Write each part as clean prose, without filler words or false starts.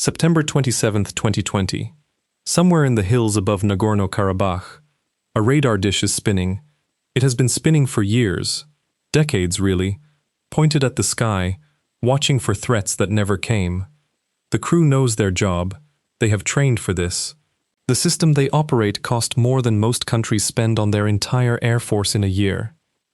September 27, 2020. Somewhere in the hills above Nagorno-Karabakh, a radar dish is spinning. It has been spinning for years, decades really, pointed at the sky, watching for threats that never came. The crew knows their job. They have trained for this. The system they operate cost more than most countries spend on their entire air force in a year.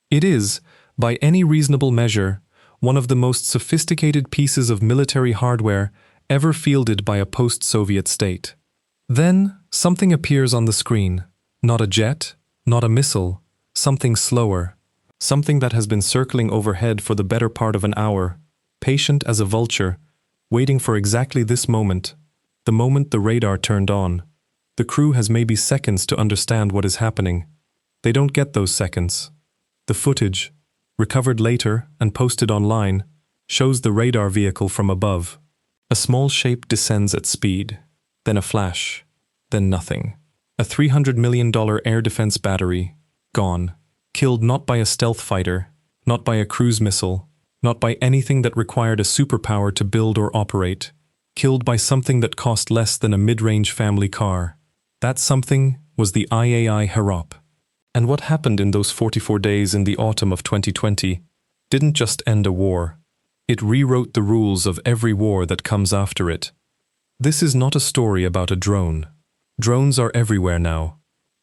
It is, by any reasonable measure, one of the most sophisticated pieces of military hardware ever fielded by a post-Soviet state. Then, something appears on the screen. Not a jet, not a missile, something slower. Something that has been circling overhead for the better part of an hour, patient as a vulture, waiting for exactly this moment, the moment the radar turned on. The crew has maybe seconds to understand what is happening. They don't get those seconds. The footage, recovered later and posted online, shows the radar vehicle from above. A small shape descends at speed, then a flash, then nothing. A $300 million air defense battery, gone. Killed not by a stealth fighter, not by a cruise missile, not by anything that required a superpower to build or operate. Killed by something that cost less than a mid-range family car. That something was the IAI Harop. And what happened in those 44 days in the autumn of 2020 didn't just end a war. It rewrote the rules of every war that comes after it. This is not a story about a drone. Drones are everywhere now.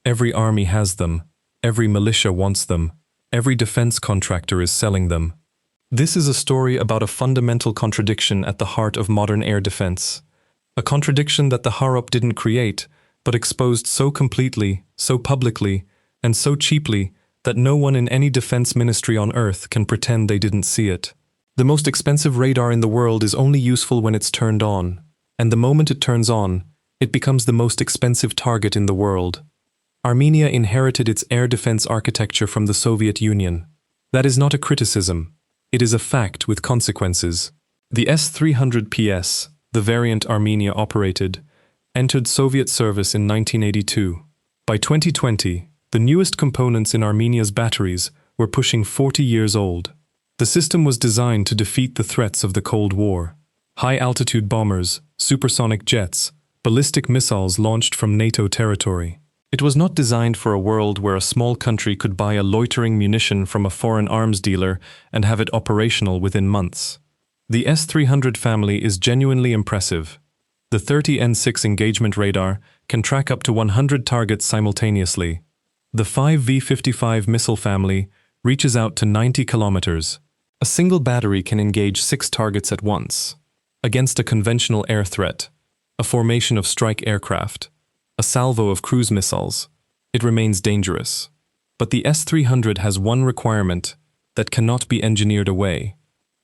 Every army has them. Every militia wants them. Every defense contractor is selling them. This is a story about a fundamental contradiction at the heart of modern air defense. A contradiction that the Harop didn't create, but exposed so completely, so publicly, and so cheaply that no one in any defense ministry on Earth can pretend they didn't see it. The most expensive radar in the world is only useful when it's turned on, and the moment it turns on, it becomes the most expensive target in the world. Armenia inherited its air defense architecture from the Soviet Union. That is not a criticism. It is a fact with consequences. The S-300PS, the variant Armenia operated, entered Soviet service in 1982. By 2020, the newest components in Armenia's batteries were pushing 40 years old. The system was designed to defeat the threats of the Cold War. High-altitude bombers, supersonic jets, ballistic missiles launched from NATO territory. It was not designed for a world where a small country could buy a loitering munition from a foreign arms dealer and have it operational within months. The S-300 family is genuinely impressive. The 30N6 engagement radar can track up to 100 targets simultaneously. The 5V55 missile family reaches out to 90 kilometers. A single battery can engage 6 targets at once. Against a conventional air threat, a formation of strike aircraft, a salvo of cruise missiles, it remains dangerous. But the S-300 has one requirement that cannot be engineered away.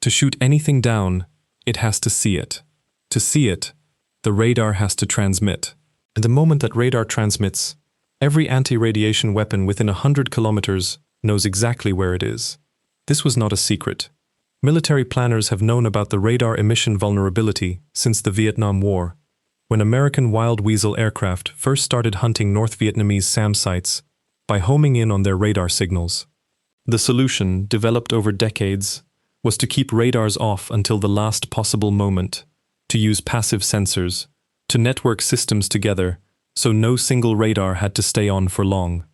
To shoot anything down, it has to see it. To see it, the radar has to transmit. And the moment that radar transmits, every anti-radiation weapon within 100 kilometers knows exactly where it is. This was not a secret. Military planners have known about the radar emission vulnerability since the Vietnam War, when American Wild Weasel aircraft first started hunting North Vietnamese SAM sites by homing in on their radar signals. The solution, developed over decades, was to keep radars off until the last possible moment, to use passive sensors, to network systems together so no single radar had to stay on for long.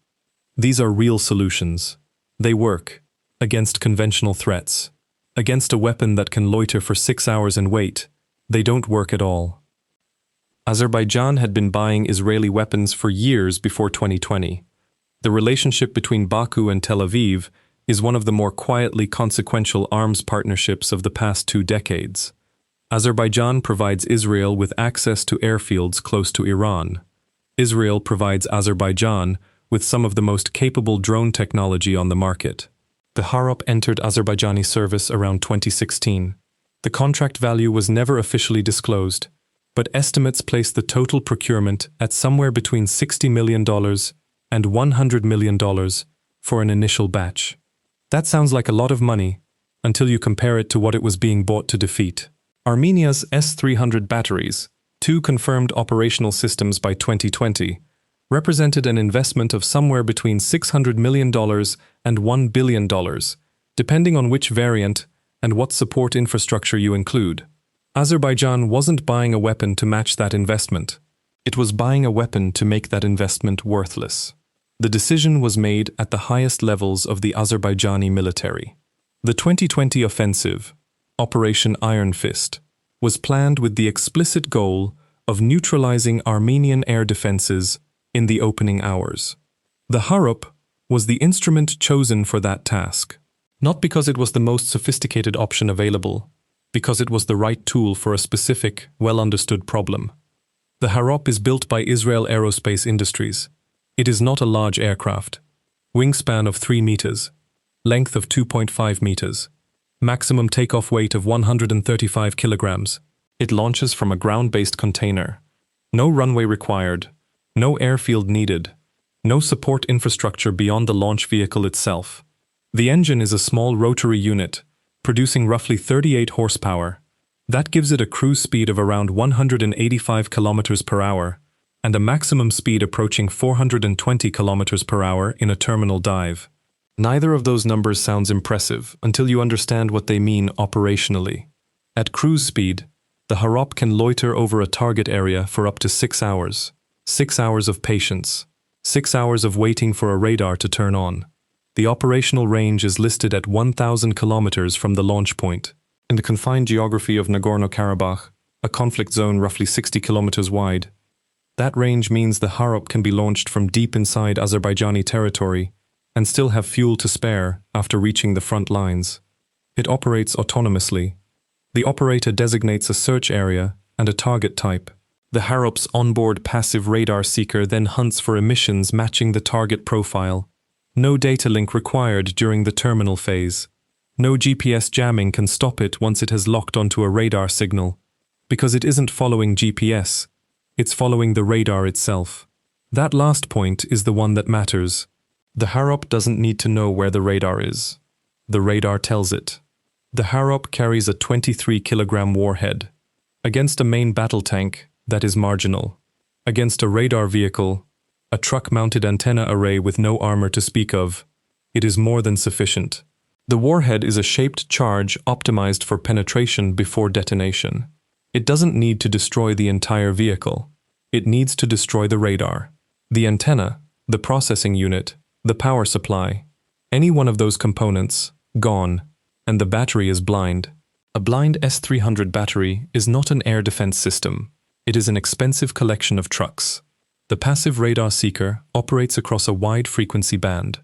These are real solutions. They work against conventional threats. Against a weapon that can loiter for 6 hours and wait, they don't work at all. Azerbaijan had been buying Israeli weapons for years before 2020. The relationship between Baku and Tel Aviv is one of the more quietly consequential arms partnerships of the past 2 decades. Azerbaijan provides Israel with access to airfields close to Iran. Israel provides Azerbaijan with some of the most capable drone technology on the market. The Harop entered Azerbaijani service around 2016. The contract value was never officially disclosed, but estimates place the total procurement at somewhere between $60 million and $100 million for an initial batch. That sounds like a lot of money, until you compare it to what it was being bought to defeat. Armenia's S-300 batteries, 2 confirmed operational systems by 2020, represented an investment of somewhere between $600 million and $1 billion, depending on which variant and what support infrastructure you include. Azerbaijan wasn't buying a weapon to match that investment. It was buying a weapon to make that investment worthless. The decision was made at the highest levels of the Azerbaijani military. The 2020 offensive, Operation Iron Fist, was planned with the explicit goal of neutralizing Armenian air defenses in the opening hours. The Harop was the instrument chosen for that task, not because it was the most sophisticated option available, because it was the right tool for a specific, well-understood problem. The Harop is built by Israel Aerospace Industries. It is not a large aircraft. Wingspan of 3 meters, length of 2.5 meters, maximum takeoff weight of 135 kilograms. It launches from a ground-based container. No runway required, no airfield needed, no support infrastructure beyond the launch vehicle itself. The engine is a small rotary unit, producing roughly 38 horsepower. That gives it a cruise speed of around 185 kilometers per hour and a maximum speed approaching 420 kilometers per hour in a terminal dive. Neither of those numbers sounds impressive until you understand what they mean operationally. At cruise speed, the Harop can loiter over a target area for up to 6 hours. 6 hours of patience. 6 hours of waiting for a radar to turn on. The operational range is listed at 1,000 kilometers from the launch point. In the confined geography of Nagorno-Karabakh, a conflict zone roughly 60 kilometers wide, that range means the Harop can be launched from deep inside Azerbaijani territory and still have fuel to spare after reaching the front lines. It operates autonomously. The operator designates a search area and a target type. The Harop's onboard passive radar seeker then hunts for emissions matching the target profile. No data link required during the terminal phase. No GPS jamming can stop it once it has locked onto a radar signal, because it isn't following GPS, it's following the radar itself. That last point is the one that matters. The Harop doesn't need to know where the radar is. The radar tells it. The Harop carries a 23-kilogram warhead. Against a main battle tank, that is marginal. Against a radar vehicle, a truck-mounted antenna array with no armor to speak of, it is more than sufficient. The warhead is a shaped charge optimized for penetration before detonation. It doesn't need to destroy the entire vehicle. It needs to destroy the radar, the antenna, the processing unit, the power supply. Any one of those components, gone, and the battery is blind. A blind S-300 battery is not an air defense system. It is an expensive collection of trucks. The passive radar seeker operates across a wide frequency band.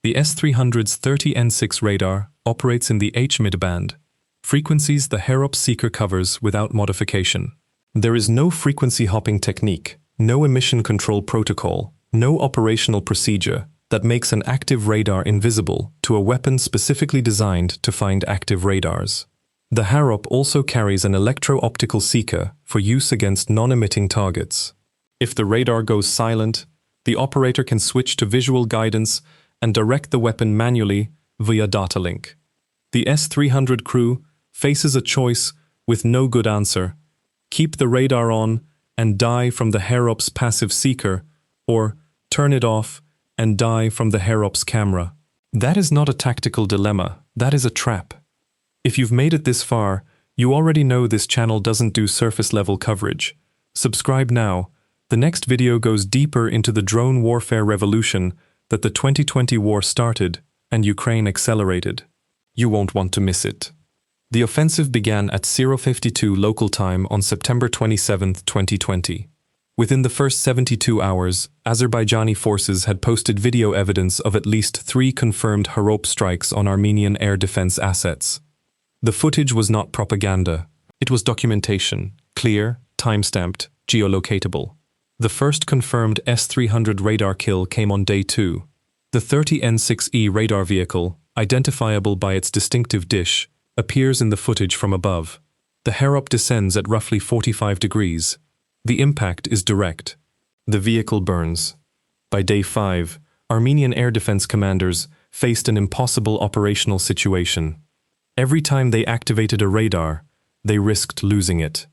The S-300's 30N6 radar operates in the H-mid band, frequencies the Harop seeker covers without modification. There is no frequency hopping technique, no emission control protocol, no operational procedure that makes an active radar invisible to a weapon specifically designed to find active radars. The Harop also carries an electro-optical seeker for use against non-emitting targets. If the radar goes silent, the operator can switch to visual guidance and direct the weapon manually via datalink. The S-300 crew faces a choice with no good answer: keep the radar on and die from the Harop's passive seeker, or turn it off and die from the Harop's camera. That is not a tactical dilemma, that is a trap. If you've made it this far, you already know this channel doesn't do surface-level coverage. Subscribe now. The next video goes deeper into the drone warfare revolution that the 2020 war started and Ukraine accelerated. You won't want to miss it. The offensive began at 0:52 local time on September 27, 2020. Within the first 72 hours, Azerbaijani forces had posted video evidence of at least 3 confirmed Harop strikes on Armenian air defense assets. The footage was not propaganda. It was documentation, clear, time-stamped, geolocatable. The first confirmed S-300 radar kill came on day 2. The 30N6E radar vehicle, identifiable by its distinctive dish, appears in the footage from above. The Harop descends at roughly 45 degrees. The impact is direct. The vehicle burns. By day 5, Armenian air defense commanders faced an impossible operational situation. Every time they activated a radar, they risked losing it.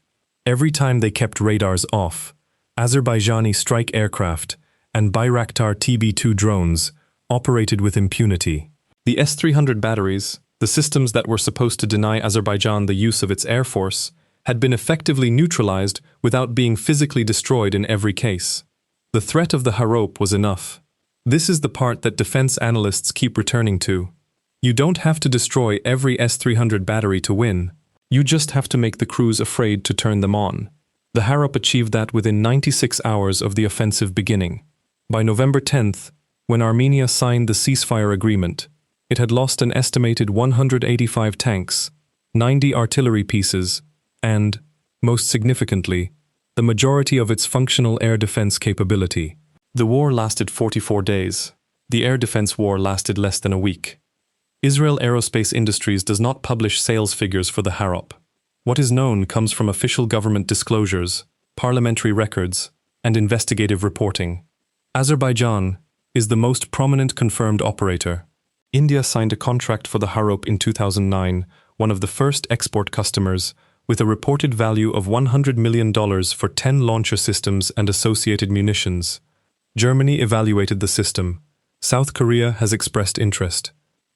Every time they kept radars off, Azerbaijani strike aircraft and Bayraktar TB2 drones operated with impunity. The S-300 batteries, the systems that were supposed to deny Azerbaijan the use of its air force, had been effectively neutralized without being physically destroyed in every case. The threat of the Harop was enough. This is the part that defense analysts keep returning to. You don't have to destroy every S-300 battery to win. You just have to make the crews afraid to turn them on. The Harop achieved that within 96 hours of the offensive beginning. By November 10th, when Armenia signed the ceasefire agreement, it had lost an estimated 185 tanks, 90 artillery pieces, and, most significantly, the majority of its functional air defense capability. The war lasted 44 days. The air defense war lasted less than a week. Israel Aerospace Industries does not publish sales figures for the Harop. What is known comes from official government disclosures, parliamentary records, and investigative reporting. Azerbaijan is the most prominent confirmed operator. India signed a contract for the Harop in 2009, one of the first export customers, with a reported value of $100 million for 10 launcher systems and associated munitions. Germany evaluated the system. South Korea has expressed interest.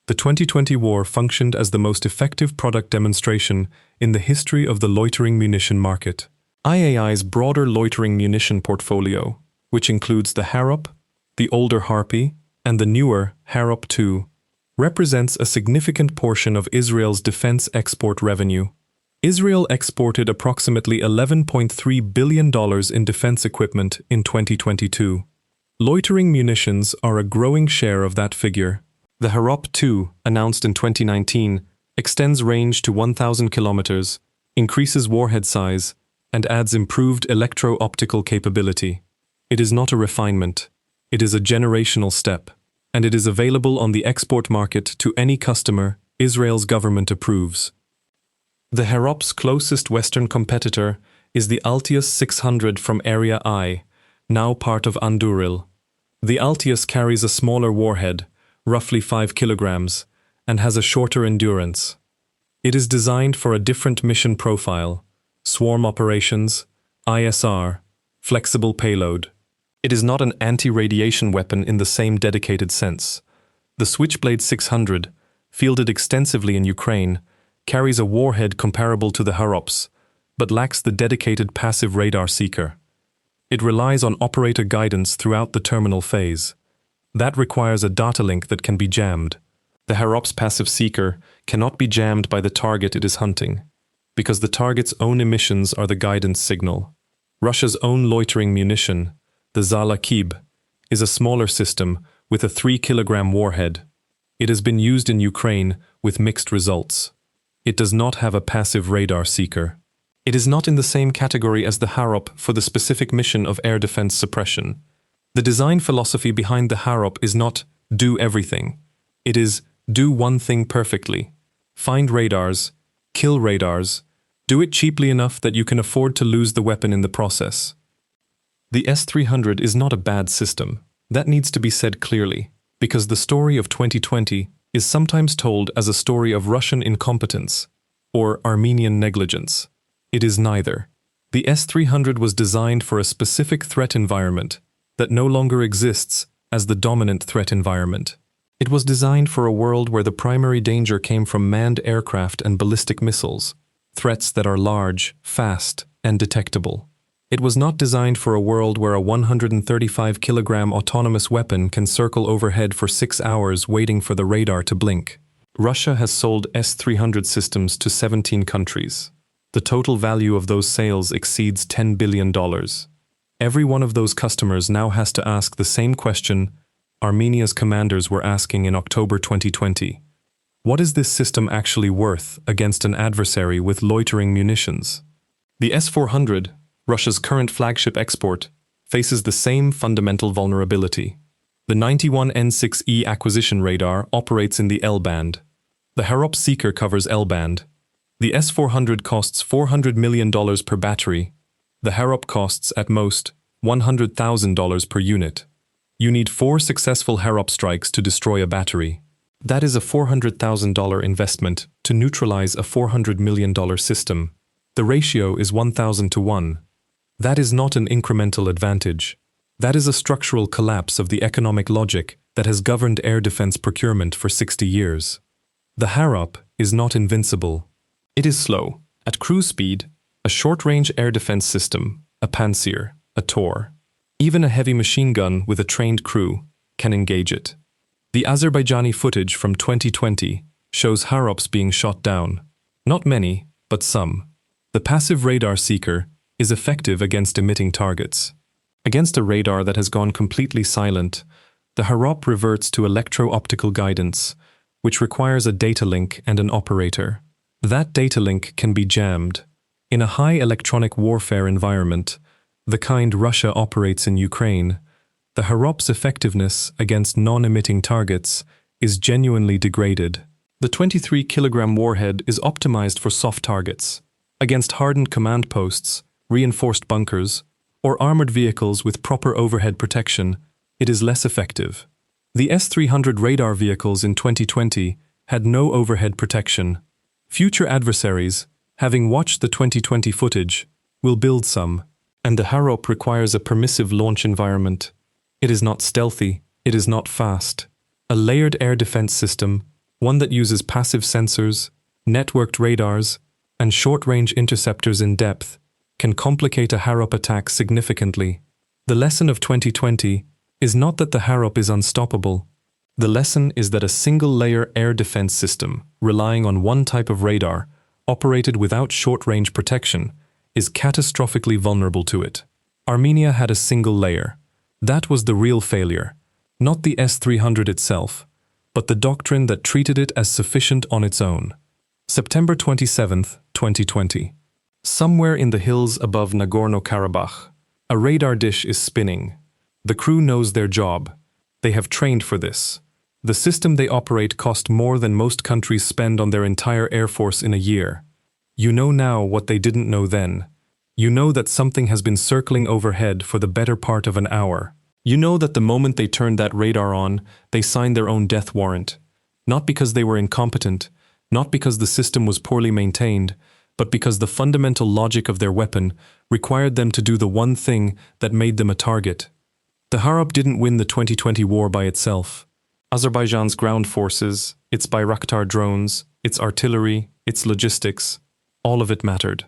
The 2020 war functioned as the most effective product demonstration in the history of the loitering munition market. IAI's broader loitering munition portfolio, which includes the Harop, the older Harpy, and the newer Harop II, represents a significant portion of Israel's defense export revenue. Israel exported approximately $11.3 billion in defense equipment in 2022. Loitering munitions are a growing share of that figure. The Harop II, announced in 2019, extends range to 1,000 kilometers, increases warhead size, and adds improved electro-optical capability. It is not a refinement. It is a generational step, and it is available on the export market to any customer Israel's government approves. The Harop's closest Western competitor is the Altius 600 from Area I, now part of Anduril. The Altius carries a smaller warhead, roughly 5 kilograms, and has a shorter endurance. It is designed for a different mission profile: swarm operations, ISR, flexible payload. It is not an anti-radiation weapon in the same dedicated sense. The Switchblade 600, fielded extensively in Ukraine, carries a warhead comparable to the Harops, but lacks the dedicated passive radar seeker. It relies on operator guidance throughout the terminal phase. That requires a datalink that can be jammed. The Harop's passive seeker cannot be jammed by the target it is hunting, because the target's own emissions are the guidance signal. Russia's own loitering munition, the ZALA Kib, is a smaller system with a 3-kilogram warhead. It has been used in Ukraine with mixed results. It does not have a passive radar seeker. It is not in the same category as the Harop for the specific mission of air defense suppression. The design philosophy behind the Harop is not do everything. It is do one thing perfectly. Find radars, kill radars, do it cheaply enough that you can afford to lose the weapon in the process. The S-300 is not a bad system. That needs to be said clearly, because the story of 2020 is sometimes told as a story of Russian incompetence or Armenian negligence. It is neither. The S-300 was designed for a specific threat environment that no longer exists as the dominant threat environment. It was designed for a world where the primary danger came from manned aircraft and ballistic missiles, threats that are large, fast, and detectable. It was not designed for a world where a 135-kilogram autonomous weapon can circle overhead for 6 hours waiting for the radar to blink. Russia has sold S-300 systems to 17 countries. The total value of those sales exceeds $10 billion. Every one of those customers now has to ask the same question Armenia's commanders were asking in October 2020. What is this system actually worth against an adversary with loitering munitions? The S-400, Russia's current flagship export, faces the same fundamental vulnerability. The 91N6E acquisition radar operates in the L-band. The Harop seeker covers L-band. The S-400 costs $400 million per battery. The Harop costs, at most, $100,000 per unit. You need 4 successful Harop strikes to destroy a battery. That is a $400,000 investment to neutralize a $400 million system. The ratio is 1,000 to 1. That is not an incremental advantage. That is a structural collapse of the economic logic that has governed air defense procurement for 60 years. The Harop is not invincible. It is slow. At cruise speed, a A short-range air defense system, a Pantsir, a Tor, even a heavy machine gun with a trained crew can engage it. The Azerbaijani footage from 2020 shows Harops being shot down. Not many, but some. The passive radar seeker is effective against emitting targets. Against a radar that has gone completely silent, the Harop reverts to electro-optical guidance, which requires a data link and an operator. That data link can be jammed. In a high electronic warfare environment, the kind Russia operates in Ukraine, the Harop's effectiveness against non-emitting targets is genuinely degraded. The 23-kilogram warhead is optimized for soft targets. Against hardened command posts, reinforced bunkers, or armored vehicles with proper overhead protection, it is less effective. The S-300 radar vehicles in 2020 had no overhead protection. Future adversaries, having watched the 2020 footage, will build some, and the Harop requires a permissive launch environment. It is not stealthy, it is not fast. A layered air defense system, one that uses passive sensors, networked radars, and short-range interceptors in depth, can complicate a Harop attack significantly. The lesson of 2020 is not that the Harop is unstoppable. The lesson is that a single-layer air defense system, relying on one type of radar, operated without short-range protection, is catastrophically vulnerable to it. Armenia had a single layer. That was the real failure, not the S-300 itself, but the doctrine that treated it as sufficient on its own. September 27, 2020. Somewhere in the hills above Nagorno-Karabakh, a radar dish is spinning. The crew knows their job. They have trained for this. The system they operate cost more than most countries spend on their entire air force in a year. You know now what they didn't know then. You know that something has been circling overhead for the better part of an hour. You know that the moment they turned that radar on, they signed their own death warrant. Not because they were incompetent, not because the system was poorly maintained, but because the fundamental logic of their weapon required them to do the one thing that made them a target. The Harop didn't win the 2020 war by itself. Azerbaijan's ground forces, its Bayraktar drones, its artillery, its logistics, all of it mattered.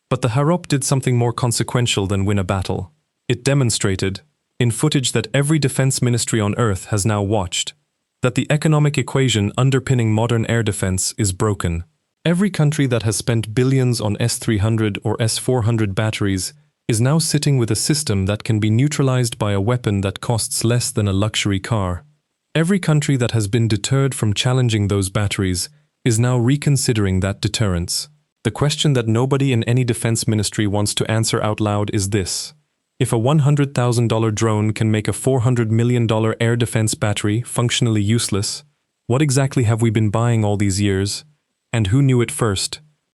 But the Harop did something more consequential than win a battle. It demonstrated, in footage that every defense ministry on Earth has now watched, that the economic equation underpinning modern air defense is broken. Every country that has spent billions on S-300 or S-400 batteries is now sitting with a system that can be neutralized by a weapon that costs less than a luxury car. Every country that has been deterred from challenging those batteries is now reconsidering that deterrence. The question that nobody in any defense ministry wants to answer out loud is this: if a $100,000 drone can make a $400 million air defense battery functionally useless, what exactly have we been buying all these years? And who knew it first?